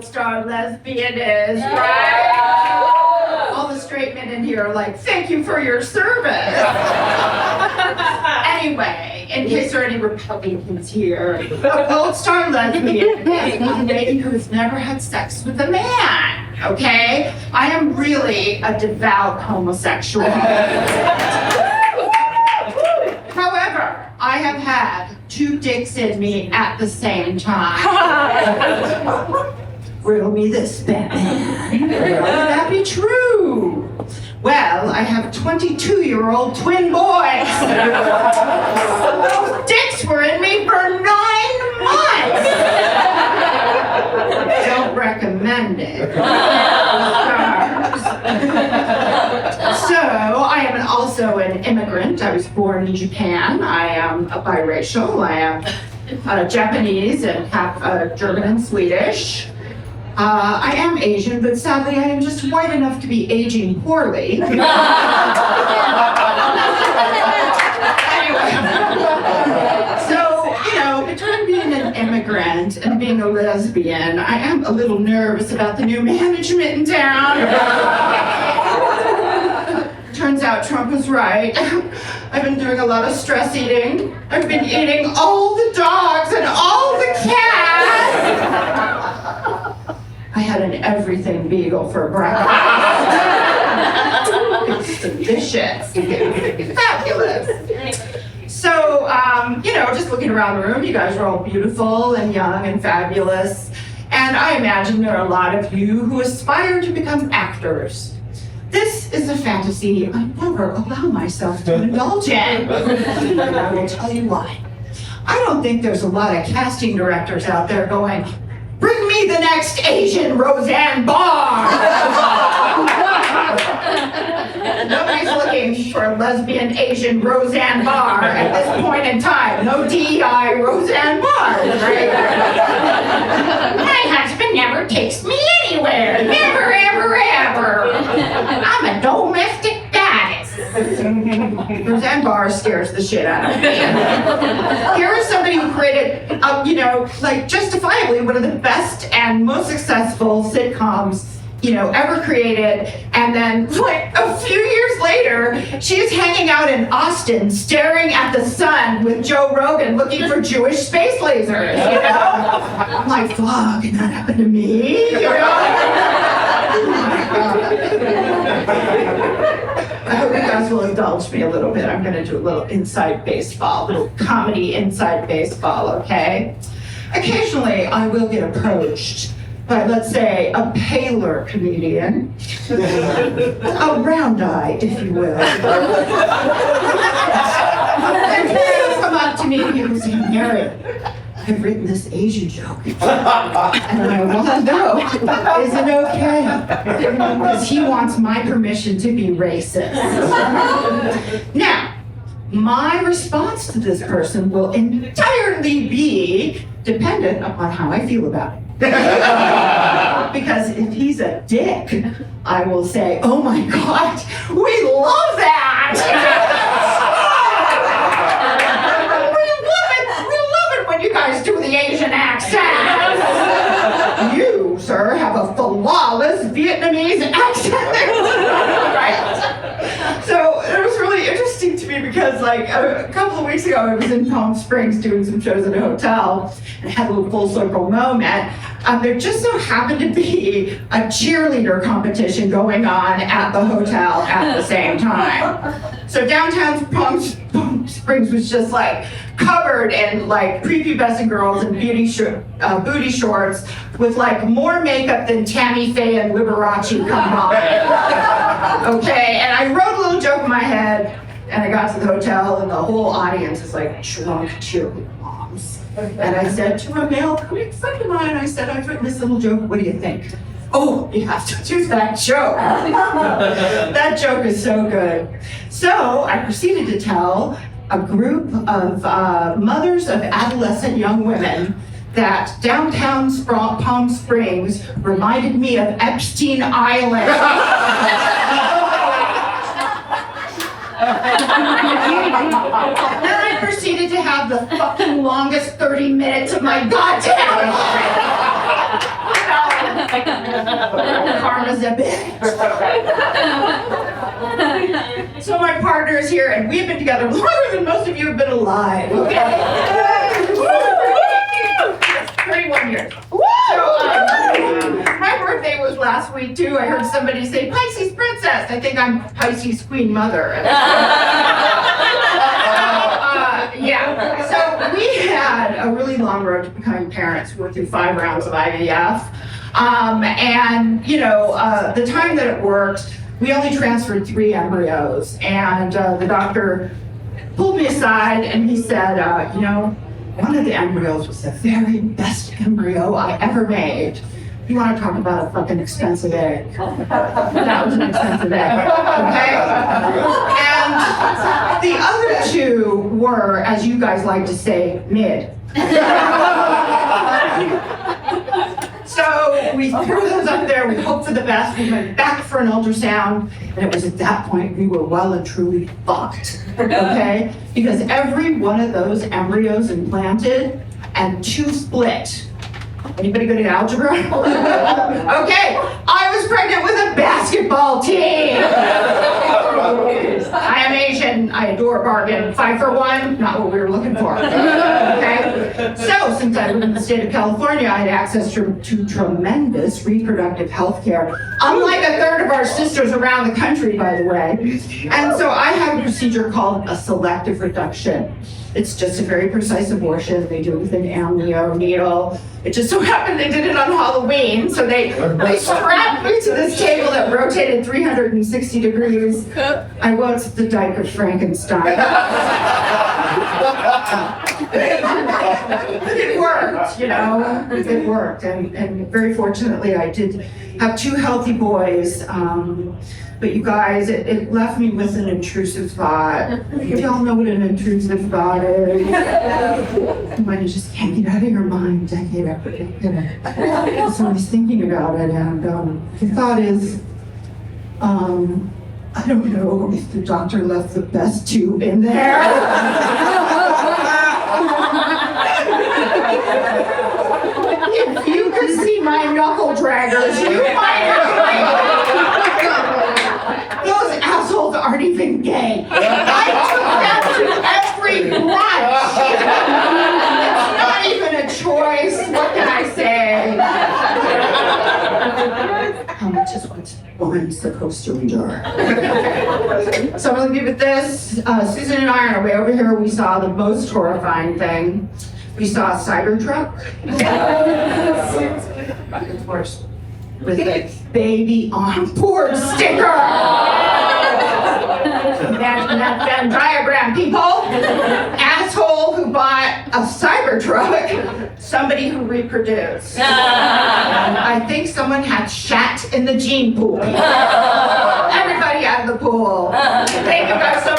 Goldstar lesbian is, right? All the straight men in here are like, thank you for your service. Anyway, in case there are any Republicans here, a Goldstar lesbian is a lady who's never had sex with a man, okay? I am really a devout homosexual. However, I have had 2 dicks in me at the same time. Riddle me this, Batman. Would that be true? Well, I have 22-year-old twin boys. Those dicks were in me for 9 months. Don't recommend it. So, I am also an immigrant. I was born in Japan. I am a biracial. I am Japanese and half German and Swedish. I am Asian, but sadly I am just white enough to be aging poorly. Anyway. So, between being an immigrant and being a lesbian, I am a little nervous about the new management in town. Turns out Trump was right. I've been doing a lot of stress eating. I've been eating all the dogs and all the cats. I had an everything beagle for breakfast. It's delicious. Fabulous. So, just looking around the room, you guys are all beautiful and young and fabulous. And I imagine there are a lot of you who aspire to become actors. This is a fantasy I never allow myself to indulge in. And I will tell you why. I don't think there's a lot of casting directors out there going, bring me the next Asian Roseanne Barr! Nobody's looking for a lesbian Asian Roseanne Barr at this point in time. No DEI Roseanne Barr, right? My husband never takes me anywhere. Never, ever, ever. I'm a domestic goddess. Roseanne Barr scares the shit out of me. Here is somebody who created, justifiably one of the best and most successful sitcoms, ever created. And then, a few years later, she is hanging out in Austin, staring at the sun with Joe Rogan, looking for Jewish space lasers, I'm like, fuck, can that happen to me? Oh my God. I hope you guys will indulge me a little bit. I'm going to do a little inside baseball, a little comedy inside baseball, okay? Occasionally, I will get approached by, let's say, a paler comedian, a round eye, if you will. And he'll come up to me and he'll say, Mary, I've written this Asian joke. And I want to know, is it okay? Because he wants my permission to be racist. Now, my response to this person will entirely be dependent upon how I feel about it. Because if he's a dick, I will say, oh my God, we love that! we love it when you guys do the Asian accent! You, sir, have a flawless Vietnamese accent! Right? So it was really interesting to me because a couple of weeks ago I was in Palm Springs doing some shows at a hotel and had a little full circle moment. There just so happened to be a cheerleader competition going on at the hotel at the same time. So downtown Palm Springs was just covered in prepubescent girls in booty shorts with more makeup than Tammy Faye and Liberace combined. Okay, and I wrote a little joke in my head, and I got to the hotel, and the whole audience is drunk cheerleader moms. And I said to a male comic friend of mine, I said, I've written this little joke, what do you think? Oh, you have to do that joke. That joke is so good. So I proceeded to tell a group of mothers of adolescent young women that downtown Palm Springs reminded me of Epstein Island. Then I proceeded to have the fucking longest 30 minutes of my goddamn life. Karma's a bitch. So my partner is here, and we've been together longer than most of you have been alive. Okay. 31 years. So, my birthday was last week too. I heard somebody say Pisces princess. I think I'm Pisces queen mother. Yeah. So we had a really long road to becoming parents. We went through 5 rounds of IVF. And you know, the time that it worked, we only transferred 3 embryos. And the doctor pulled me aside and he said, you know, one of the embryos was the very best embryo I ever made. You want to talk about a fucking expensive egg? That was an expensive egg, okay? And the other 2 were, as you guys like to say, mid. So we threw those up there, we hoped for the best, we went back for an ultrasound, and it was at that point we were well and truly fucked, okay? Because every one of those embryos implanted and 2 split. Anybody good at algebra? Okay, I was pregnant with a basketball team. I am Asian, I adore bargain. 5 for 1, not what we were looking for. Okay? So, since I live in the state of California, I had access to tremendous reproductive health care. Unlike a third of our sisters around the country, by the way. And so I have a procedure called a selective reduction. It's just a very precise abortion. They do it with an amnio needle. It just so happened they did it on Halloween, so they strapped me to this table that rotated 360 degrees. I was the Dyke of Frankenstein. But it worked, you know, it worked. And very fortunately, I did have 2 healthy boys. But you guys, it left me with an intrusive thought. You all know what an intrusive thought is. When you just can't get out of your mind decade after decade. So I was thinking about it, and the thought is, I don't know if the doctor left the best 2 in there. If you could see my knuckle draggers, you might agree. Those assholes aren't even gay. I took them to every brunch. It's not even a choice. What can I say? How much is one woman supposed to endure? So I'm going to give it this. Susan and I on our way over here, we saw the most horrifying thing. We saw a Cybertruck. Of course, with a baby on board sticker. Imagine that Venn diagram, people. Asshole who bought a Cybertruck, somebody who reproduced. I think someone had shat in the gene pool. Everybody out of the pool. Thank you guys so